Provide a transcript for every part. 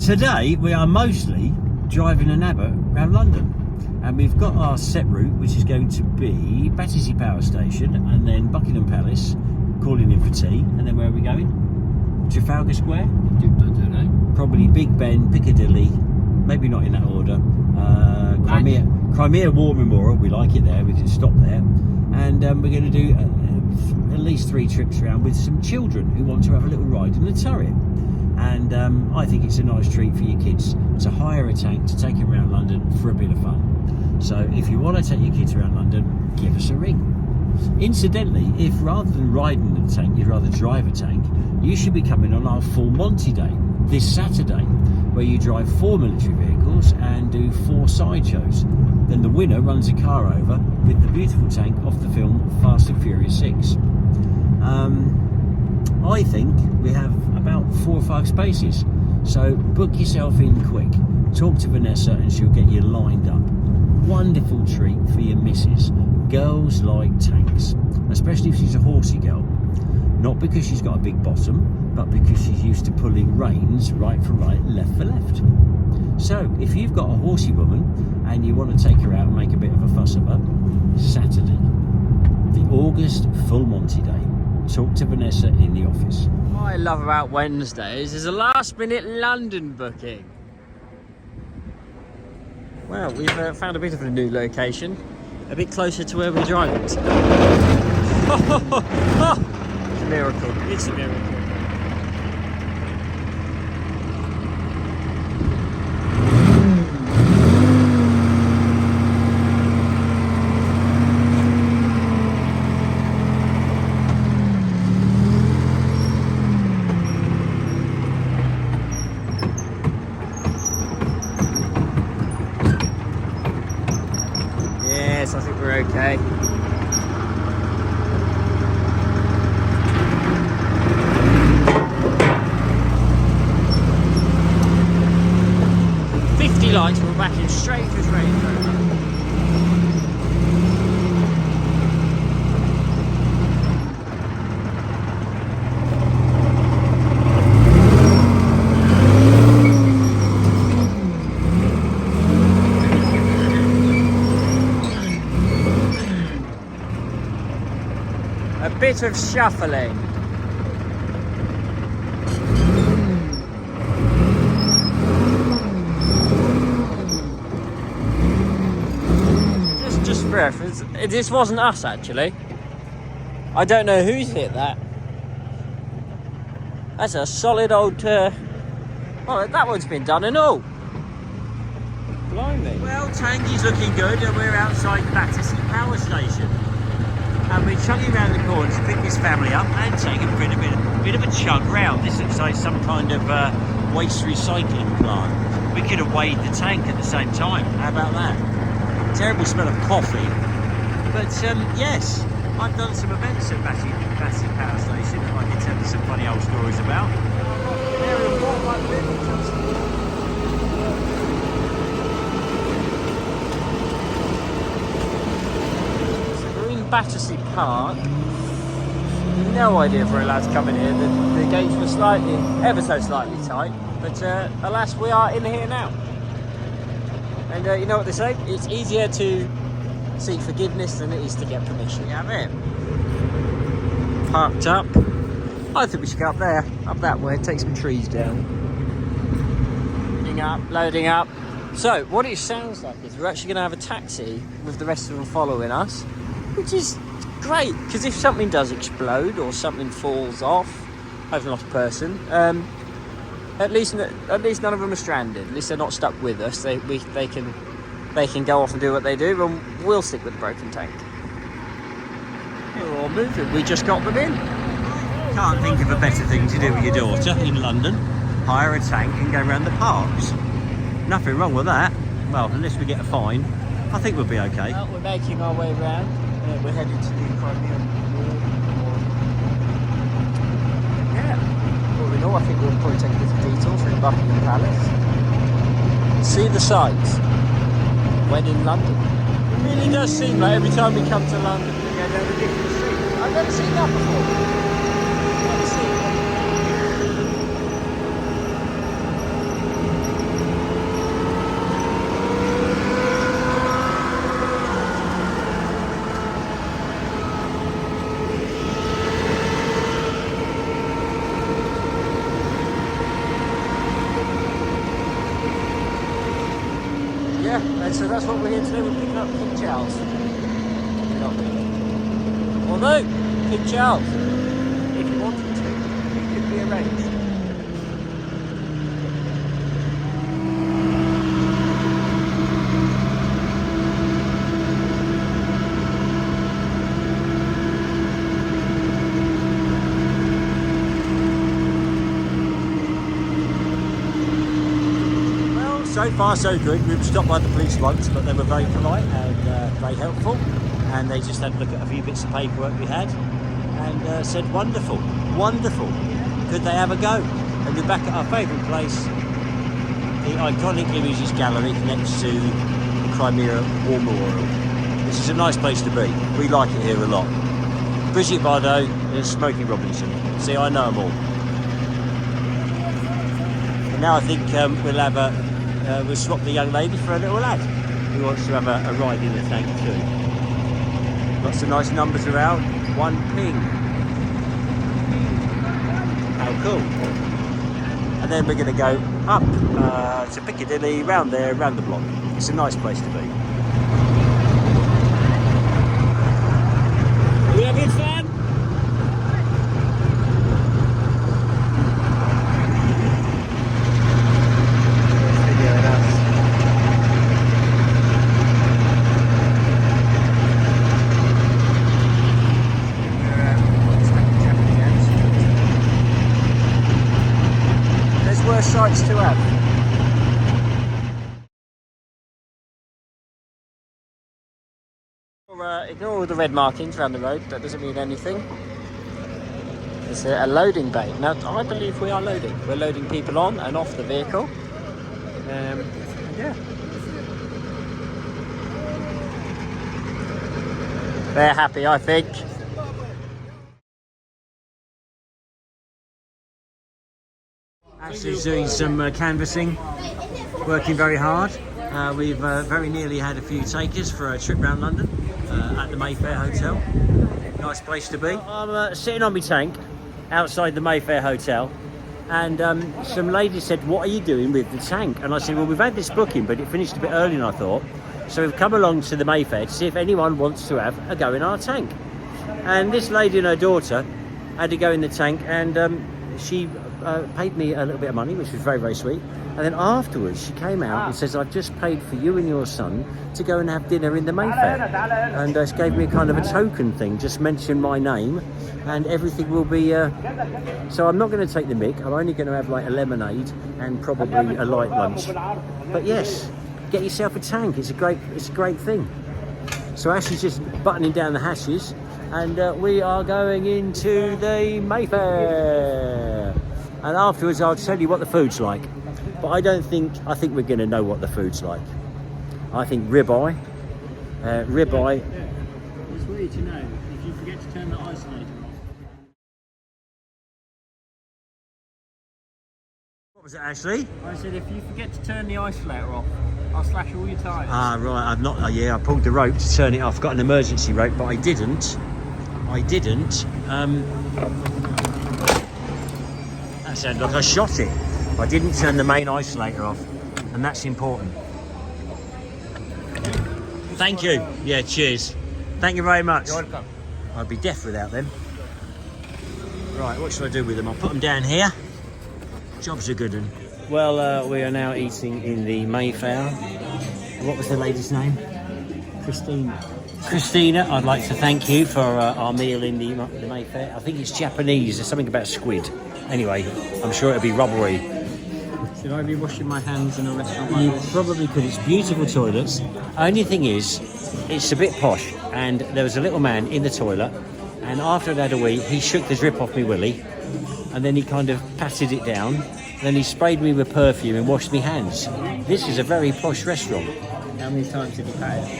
Today we are mostly driving an Abbott around London, and we've got our set route, which is going to be Battersea Power Station and then Buckingham Palace, calling in for tea, and then where are we going? Trafalgar Square? I don't know. Probably Big Ben, Piccadilly, maybe not in that order. Crimea War Memorial, we like it there, we can stop there, and we're going to do at least 3 trips around with some children who want to have a little ride in the turret. And I think it's a nice treat for your kids to hire a tank to take them around London for a bit of fun. So if you want to take your kids around London, give us a ring. Incidentally, if rather than riding the tank you'd rather drive a tank, you should be coming on our Full Monty Day this Saturday, where you drive 4 military vehicles and do 4 sideshows. Then the winner runs a car over with the beautiful tank off the film Fast and Furious 6. I think we have about 4 or 5 spaces, so book yourself in quick. Talk to Vanessa and she'll get you lined up. Wonderful treat for your missus. Girls like tanks, especially if she's a horsey girl. Not because she's got a big bottom, but because she's used to pulling reins right for right, left for left. So if you've got a horsey woman and you want to take her out and make a bit of a fuss of her, Saturday, the August Full Monty Day. Talk to Vanessa in the office. What I love about Wednesdays is a last minute London booking. Well, we've found a bit of a new location, a bit closer to where we're driving to. It's a miracle, it's a miracle. Yes, I think we're okay. Lights, we're back in straight as Range Rover. A bit of shuffling. Just for reference, this wasn't us actually. I don't know who's hit that. That's a solid old. Well, that one's been done and all. Blimey. Well, Tangy's looking good, and we're outside Battersea Power Station. And we're chugging around the corner to pick this family up and take them for a bit of a chug round. This looks like some kind of waste recycling plant. We could have weighed the tank at the same time. How about that? Terrible smell of coffee. But yes, I've done some events at Battersea Power Station that I can tell you some funny old stories about. Battersea Park. No idea if we're allowed to come in here. The gates were ever so slightly tight, but alas, we are in here now. And you know what they say? It's easier to seek forgiveness than it is to get permission. You have it. Parked up. I think we should go up there, up that way, take some trees down. Loading up. So, what it sounds like is we're actually going to have a taxi with the rest of them following us. Which is great, because if something does explode or something falls off, I've lost a person, at least none of them are stranded. At least they're not stuck with us. They can go off and do what they do, and we'll stick with the broken tank. We're all moving. We just got them in. Can't think of a better thing to do with your daughter in London. Hire a tank and go around the parks. Nothing wrong with that. Well, unless we get a fine, I think we'll be okay. Well, we're making our way around. We're headed to the Crimea. Yeah. Well, we know, I think we'll probably take a little detour through Buckingham Palace. See the sights when in London. It really does seem like every time we come to London, we go down a different street. I've never seen that before. Never seen Yeah, and so that's what we're here to do. We're picking up King Charles. Although, King Charles, if you wanted to, it could be arranged. So far so good. We were stopped by the police once, but they were very polite and very helpful, and they just had a look at a few bits of paperwork we had and said wonderful, wonderful, could they have a go? And we're back at our favourite place, the iconic Images Gallery next to the Crimea War Memorial. This is a nice place to be. We like it here a lot. Brigitte Bardot and Smokey Robinson. See, I know them all. And now I think we'll have we'll swap the young lady for a little lad who wants to have a ride in the tank too. Lots of nice numbers around. One ping. How cool. And then we're going to go up to Piccadilly, round there, round the block. It's a nice place to be. Are we having fun? Sights to have. Ignore all the red markings around the road, that doesn't mean anything. It's a loading bay. Now I believe we are loading. We're loading people on and off the vehicle. Yeah. They're happy, I think. Ashley's doing some canvassing, working very hard. We've very nearly had a few takers for a trip around London at the Mayfair Hotel. Nice place to be. I'm sitting on my tank outside the Mayfair Hotel, and some lady said, "What are you doing with the tank?" And I said, "Well, we've had this booking, but it finished a bit early than I thought. So we've come along to the Mayfair to see if anyone wants to have a go in our tank." And this lady and her daughter had to go in the tank, and she paid me a little bit of money, which was very, very sweet. And then afterwards she came out and says, "I've just paid for you and your son to go and have dinner in the Mayfair." And she gave me a kind of a token thing, just mention my name and everything will be so I'm not going to take the mick. I'm only going to have like a lemonade and probably a light lunch. But yes, get yourself a tank. It's a great thing. So Ashley's just buttoning down the hashes, and we are going into the Mayfair. And afterwards I'll tell you what the food's like. But I think we're going to know what the food's like. I think ribeye. Yeah. It's weird to know if you forget to turn the isolator off. What was it, Ashley? I said if you forget to turn the isolator off, I'll slash all your tyres. Ah, right. I've not. Yeah, I pulled the rope to turn it off. Got an emergency rope, but I didn't. That sounded like I shot it. I didn't turn the main isolator off, and that's important. Thank you. Yeah, cheers. Thank you very much. You're welcome. I'd be deaf without them. Right, what should I do with them? I'll put them down here. Job's a good one. Well, we are now eating in the Mayfair. What was the lady's name? Christina, I'd like to thank you for our meal in the Mayfair. I think it's Japanese. There's something about squid. Anyway, I'm sure it'll be rubbery. Should I be washing my hands in a restaurant like You this? probably could. It's beautiful toilets. Only thing is, it's a bit posh. And there was a little man in the toilet, and after I'd had a wee, he shook the drip off me willy, and then he kind of patted it down. Then he sprayed me with perfume and washed me hands. This is a very posh restaurant. How many times did you pat it?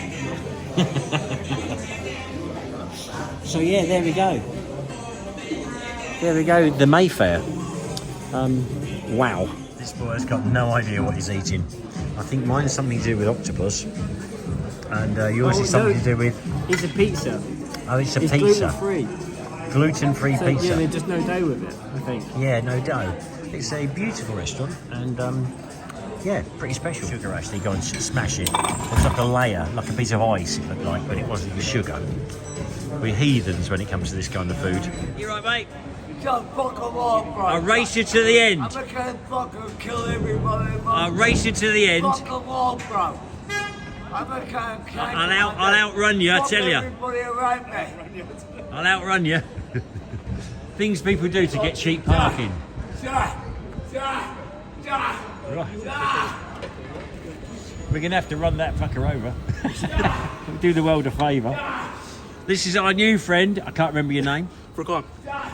So yeah, there we go. There we go, the Mayfair. Wow. This boy has got no idea what he's eating. I think mine's something to do with octopus. And yours is something to do with... It's a pizza. Oh, it's a It's pizza. gluten-free. Gluten-free So, pizza. yeah, there's just no dough with it, I think. Yeah, no dough. It's a beautiful restaurant, and Yeah, pretty special. Sugar actually, go and smash it. It's like a layer, like a piece of ice it looked like, but it wasn't the sugar. We're heathens when it comes to this kind of food. You right, mate? Just fuck them off, bro. I'll race you to the end. I'm gonna fucking kill everybody. I'll race you to the end. Fuck them off, bro. I'm gonna I'll outrun you, I tell you. Everybody around me. I'll outrun you. Things people do to get cheap parking. Right. We're going to have to run that fucker over. Do the world a favour. This is our new friend. I can't remember your name. Furkan.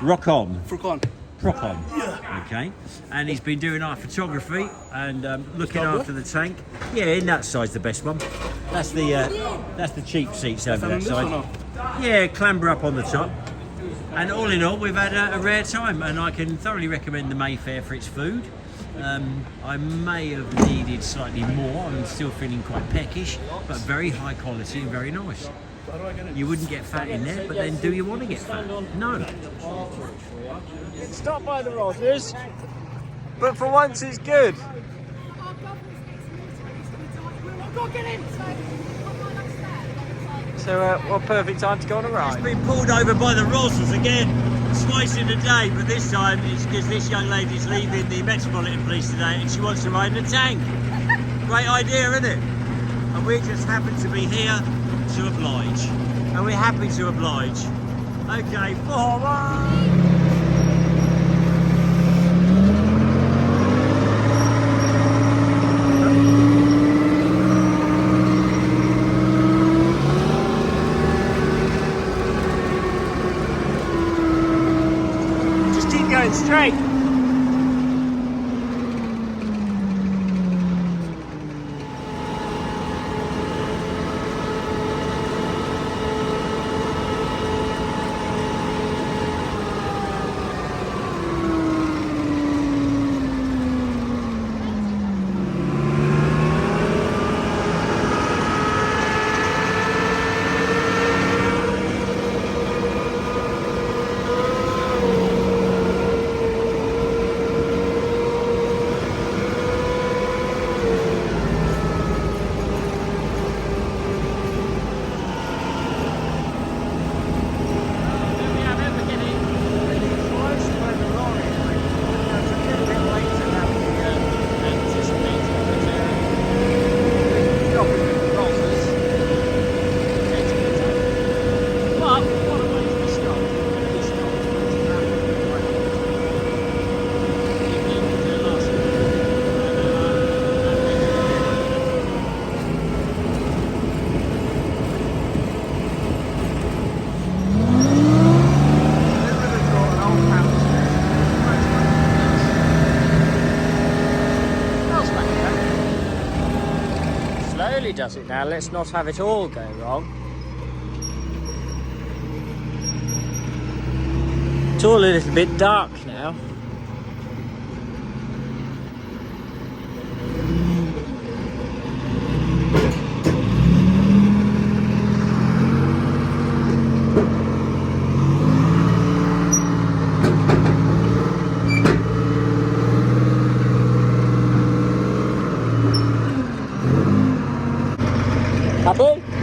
Rock on. Furkan. Procon. Yeah. Okay. And he's been doing our photography and looking after the tank. Yeah, in that side's the best one. That's the cheap seats over that side. Yeah, clamber up on the top. And all in all, we've had a rare time, and I can thoroughly recommend the Mayfair for its food. I may have needed slightly more. I'm still feeling quite peckish, but very high quality and very nice. You wouldn't get fat in there, but then do you want to get fat? No. It's stopped by the Rogers, but for once it's good. So what perfect time to go on a ride? It's been pulled over by the Rosses again, twice in a day, but this time it's because this young lady's leaving the Metropolitan Police today and she wants to ride in a tank. Great idea, isn't it? And we just happen to be here to oblige. And we're happy to oblige. Okay, forward! Going straight. Does it now? Let's not have it all go wrong. It's all a little bit dark now. Happy?